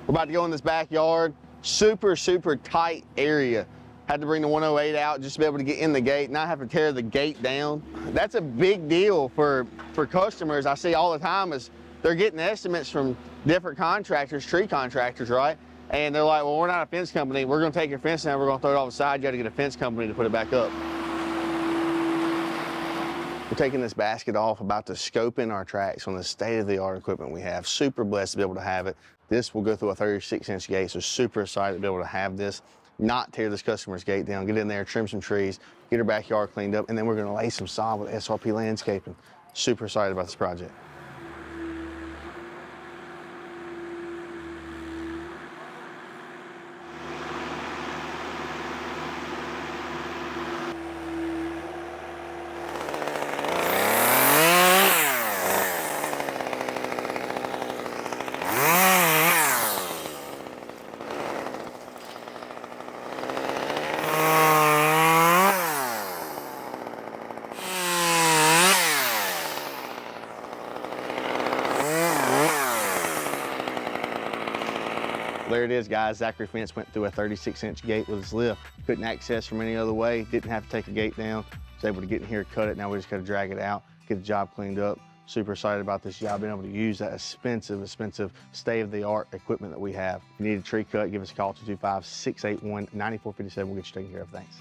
We're about to go in this backyard. Super tight area. Had to bring the 108 out just to be able to get in the gate, not have to tear the gate down. That's a big deal for customers. I see all the time is they're getting estimates from different contractors, tree contractors, right? And they're like, well, we're not a fence company. We're gonna take your fence down, we're gonna throw it off the side. You gotta get a fence company to put it back up. We're taking this basket off, about to scope in our tracks on the state-of-the-art equipment we have. Super blessed to be able to have it. This will go through a 36-inch gate, so super excited to be able to have this, not tear this customer's gate down, get in there, trim some trees, get her backyard cleaned up, and then we're gonna lay some sod with SRP landscaping. Super excited about this project. There it is, guys. Zachary Fence went through a 36-inch gate with his lift. Couldn't access from any other way. Didn't have to take a gate down. Was able to get in here, cut it. Now we just got to drag it out, get the job cleaned up. Super excited about this job, being able to use that expensive state-of-the-art equipment that we have. If you need a tree cut, give us a call, 225-681-9457. We'll get you taken care of. Thanks.